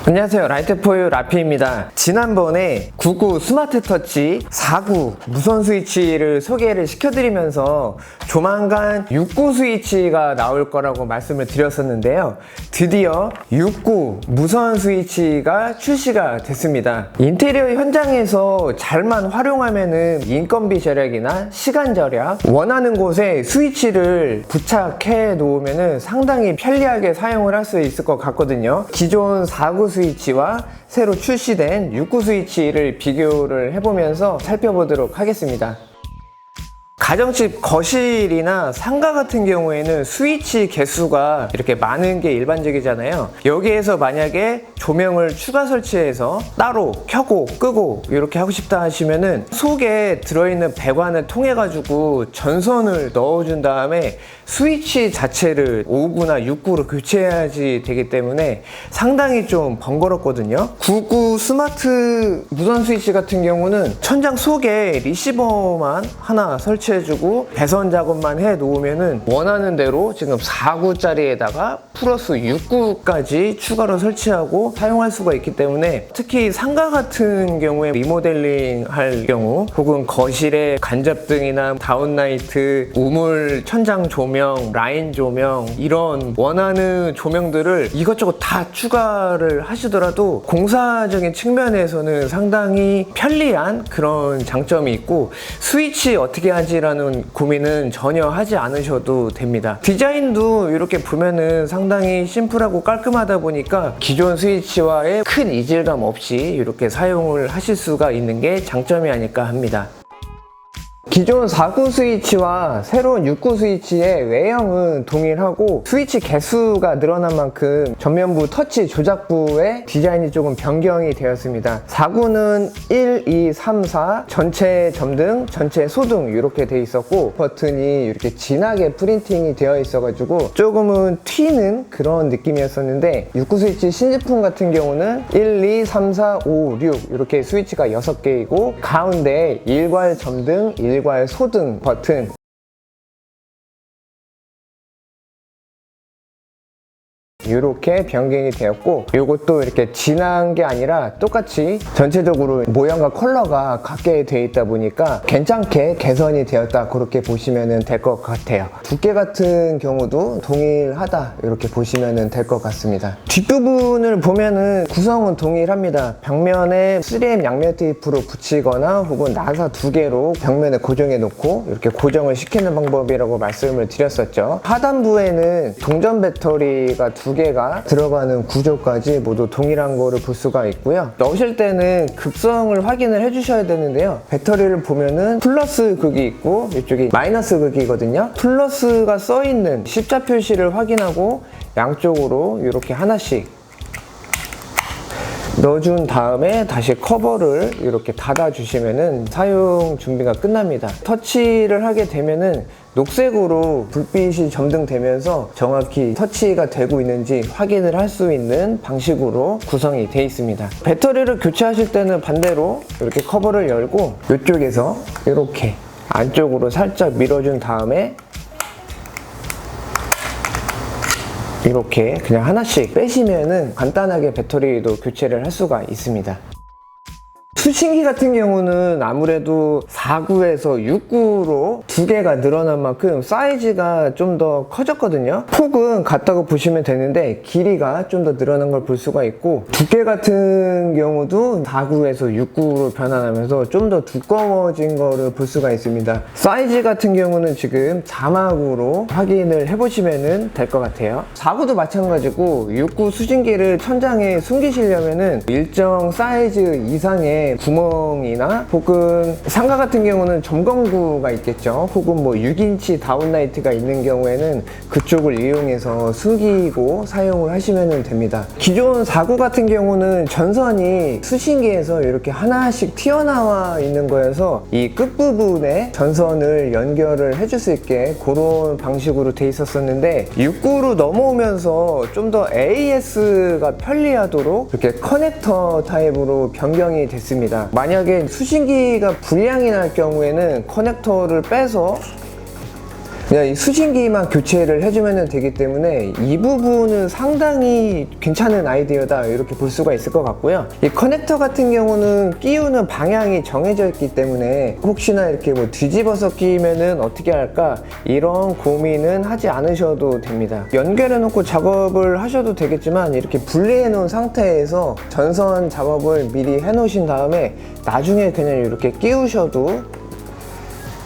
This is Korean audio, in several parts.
안녕하세요, 라이트포유 라피입니다. 지난번에 99 스마트 터치 49 무선 스위치를 소개를 시켜드리면서 조만간 69 스위치가 나올 거라고 말씀을 드렸었는데요, 드디어 69 무선 스위치가 출시가 됐습니다. 인테리어 현장에서 잘만 활용하면은 인건비 절약이나 시간 절약, 원하는 곳에 스위치를 부착해 놓으면은 상당히 편리하게 사용을 할 수 있을 것 같거든요. 기존 49 스위치와 새로 출시된 69 스위치를 비교를 해보면서 살펴보도록 하겠습니다. 가정집 거실이나 상가 같은 경우에는 스위치 개수가 이렇게 많은 게 일반적이잖아요. 여기에서 만약에 조명을 추가 설치해서 따로 켜고 끄고 이렇게 하고 싶다 하시면은 속에 들어있는 배관을 통해 가지고 전선을 넣어준 다음에 스위치 자체를 59나 69로 교체해야지 되기 때문에 상당히 좀 번거롭거든요. 99 스마트 무선 스위치 같은 경우는 천장 속에 리시버만 하나 설치해주고 배선 작업만 해 놓으면은 원하는 대로 지금 49짜리에다가 플러스 69까지 추가로 설치하고 사용할 수가 있기 때문에, 특히 상가 같은 경우에 리모델링 할 경우 혹은 거실에 간접등이나 다운라이트, 우물 천장 조명, 라인 조명, 이런 원하는 조명들을 이것저것 다 추가를 하시더라도 공사적인 측면에서는 상당히 편리한 그런 장점이 있고, 스위치 어떻게 하지라는 고민은 전혀 하지 않으셔도 됩니다. 디자인도 이렇게 보면은 상당히 심플하고 깔끔하다 보니까 기존 스위치와의 큰 이질감 없이 이렇게 사용을 하실 수가 있는 게 장점이 아닐까 합니다. 기존 49 스위치와 새로운 69 스위치의 외형은 동일하고 스위치 개수가 늘어난 만큼 전면부 터치 조작부의 디자인이 조금 변경이 되었습니다. 49는 1, 2, 3, 4 전체 점등, 전체 소등 이렇게 되어 있었고, 버튼이 이렇게 진하게 프린팅이 되어 있어가지고 조금은 튀는 그런 느낌이었었는데, 69 스위치 신제품 같은 경우는 1, 2, 3, 4, 5, 6 이렇게 스위치가 6개이고 가운데 일괄 점등, 일괄 소등 버튼, 이렇게 변경이 되었고, 이것도 이렇게 진한 게 아니라 똑같이 전체적으로 모양과 컬러가 같게 되어 있다 보니까 괜찮게 개선이 되었다, 그렇게 보시면 될 것 같아요. 두께 같은 경우도 동일하다, 이렇게 보시면 될 것 같습니다. 뒷부분을 보면은 구성은 동일합니다. 벽면에 3M 양면 테이프로 붙이거나 혹은 나사 2개로 벽면에 고정해 놓고 이렇게 고정을 시키는 방법이라고 말씀을 드렸었죠. 하단부에는 동전 배터리가 2개가 들어가는 구조까지 모두 동일한 거를 볼 수가 있고요. 넣으실 때는 극성을 확인을 해주셔야 되는데요, 배터리를 보면은 플러스 극이 있고 이쪽이 마이너스 극이거든요. 플러스가 써있는 십자 표시를 확인하고 양쪽으로 이렇게 하나씩 넣어준 다음에 다시 커버를 이렇게 닫아주시면은 사용 준비가 끝납니다. 터치를 하게 되면은 녹색으로 불빛이 점등되면서 정확히 터치가 되고 있는지 확인을 할 수 있는 방식으로 구성이 되어 있습니다. 배터리를 교체하실 때는 반대로 이렇게 커버를 열고 이쪽에서 이렇게 안쪽으로 살짝 밀어준 다음에 이렇게 그냥 하나씩 빼시면은 간단하게 배터리도 교체를 할 수가 있습니다. 수신기 같은 경우는 아무래도 49에서 69로 2개가 늘어난 만큼 사이즈가 좀 더 커졌거든요. 폭은 같다고 보시면 되는데 길이가 좀 더 늘어난 걸 볼 수가 있고, 두께 같은 경우도 49에서 69로 변환하면서 좀 더 두꺼워진 거를 볼 수가 있습니다. 사이즈 같은 경우는 지금 자막으로 확인을 해보시면 될 것 같아요. 49도 마찬가지고 69 수신기를 천장에 숨기시려면은 일정 사이즈 이상의 구멍이나 혹은 상가 같은 경우는 점검구가 있겠죠. 혹은 뭐 6인치 다운라이트가 있는 경우에는 그쪽을 이용해서 숨기고 사용을 하시면 됩니다. 기존 49 같은 경우는 전선이 수신기에서 이렇게 하나씩 튀어나와 있는 거여서 이 끝부분에 전선을 연결을 해줄 수 있게 그런 방식으로 돼 있었었는데, 69로 넘어오면서 좀 더 AS가 편리하도록 이렇게 커넥터 타입으로 변경이 됐습니다. 만약에 수신기가 불량이 날 경우에는 커넥터를 빼서 그냥 이 수신기만 교체를 해주면 되기 때문에 이 부분은 상당히 괜찮은 아이디어다 이렇게 볼 수가 있을 것 같고요. 이 커넥터 같은 경우는 끼우는 방향이 정해져 있기 때문에 혹시나 이렇게 뭐 뒤집어서 끼면은 어떻게 할까 이런 고민은 하지 않으셔도 됩니다. 연결해 놓고 작업을 하셔도 되겠지만 이렇게 분리해 놓은 상태에서 전선 작업을 미리 해 놓으신 다음에 나중에 그냥 이렇게 끼우셔도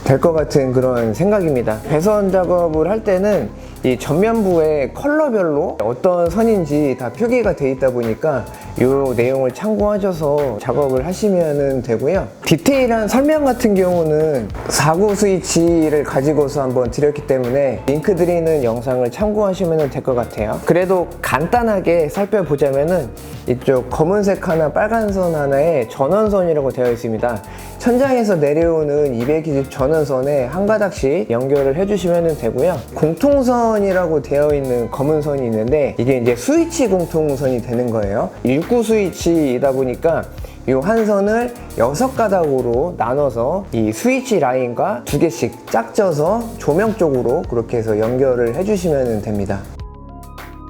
될 것 같은 그런 생각입니다. 배선 작업을 할 때는 이 전면부에 컬러별로 어떤 선인지 다 표기가 되어 있다 보니까 이 내용을 참고하셔서 작업을 하시면 되고요. 디테일한 설명 같은 경우는 4구 스위치를 가지고서 한번 드렸기 때문에 링크 드리는 영상을 참고하시면 될 것 같아요. 그래도 간단하게 살펴보자면은 이쪽 검은색 하나 빨간 선 하나에 전원선이라고 되어 있습니다. 천장에서 내려오는 220 전원선에 한 가닥씩 연결을 해주시면 되고요. 공통선이라고 되어 있는 검은 선이 있는데 이게 이제 스위치 공통선이 되는 거예요. 6구 스위치이다 보니까 이 한 선을 6가닥으로 나눠서 이 스위치 라인과 2개씩 짝져서 조명 쪽으로 그렇게 해서 연결을 해주시면 됩니다.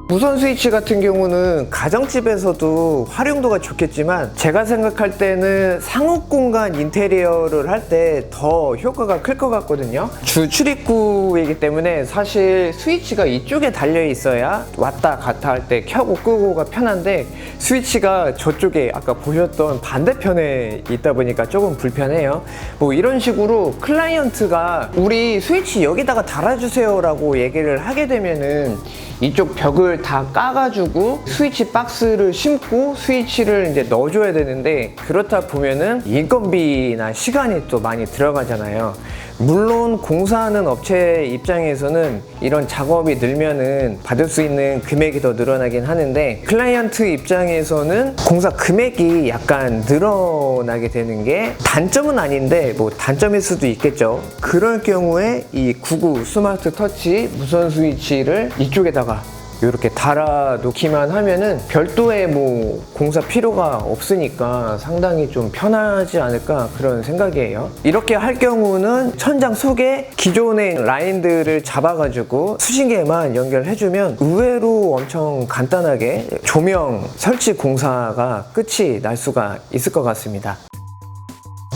무선 스위치 같은 경우는 가정집에서도 활용도가 좋겠지만 제가 생각할 때는 상업 공간 인테리어를 할 때 더 효과가 클 것 같거든요. 주 출입구이기 때문에 사실 스위치가 이쪽에 달려 있어야 왔다 갔다 할 때 켜고 끄고가 편한데 스위치가 저쪽에 아까 보셨던 반대편에 있다 보니까 조금 불편해요. 뭐 이런 식으로 클라이언트가 우리 스위치 여기다가 달아주세요 라고 얘기를 하게 되면은 이쪽 벽을 다 까가지고 스위치 박스를 심고 스위치를 이제 넣어줘야 되는데 그렇다 보면은 인건비나 시간이 또 많이 들어가잖아요. 물론 공사하는 업체 입장에서는 이런 작업이 늘면은 받을 수 있는 금액이 더 늘어나긴 하는데 클라이언트 입장에서는 공사 금액이 약간 늘어나게 되는 게 단점은 아닌데 뭐 단점일 수도 있겠죠. 그럴 경우에 이 99 스마트 터치 무선 스위치를 이쪽에다가 이렇게 달아놓기만 하면은 별도의 뭐 공사 필요가 없으니까 상당히 좀 편하지 않을까 그런 생각이에요. 이렇게 할 경우는 천장 속에 기존의 라인들을 잡아가지고 수신기에만 연결해주면 의외로 엄청 간단하게 조명 설치 공사가 끝이 날 수가 있을 것 같습니다.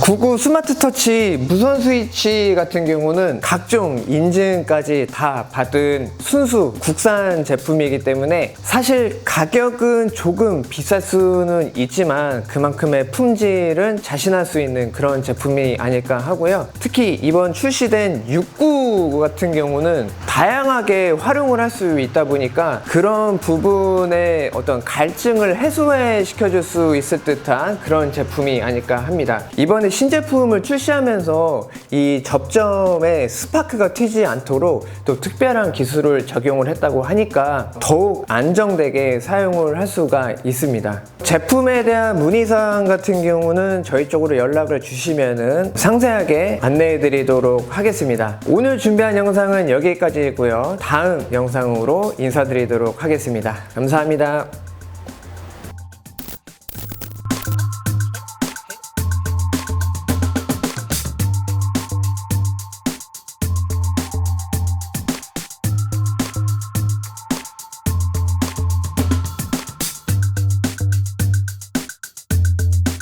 99 스마트 터치 무선 스위치 같은 경우는 각종 인증까지 다 받은 순수 국산 제품이기 때문에 사실 가격은 조금 비쌀 수는 있지만 그만큼의 품질은 자신할 수 있는 그런 제품이 아닐까 하고요. 특히 이번 출시된 69 같은 경우는 다양하게 활용을 할 수 있다 보니까 그런 부분의 어떤 갈증을 해소해 시켜줄 수 있을 듯한 그런 제품이 아닐까 합니다. 이번에 신제품을 출시하면서 이 접점에 스파크가 튀지 않도록 또 특별한 기술을 적용을 했다고 하니까 더욱 안정되게 사용을 할 수가 있습니다. 제품에 대한 문의사항 같은 경우는 저희 쪽으로 연락을 주시면은 상세하게 안내해 드리도록 하겠습니다. 오늘 준비한 영상은 여기까지이고요. 다음 영상으로 인사드리도록 하겠습니다. 감사합니다.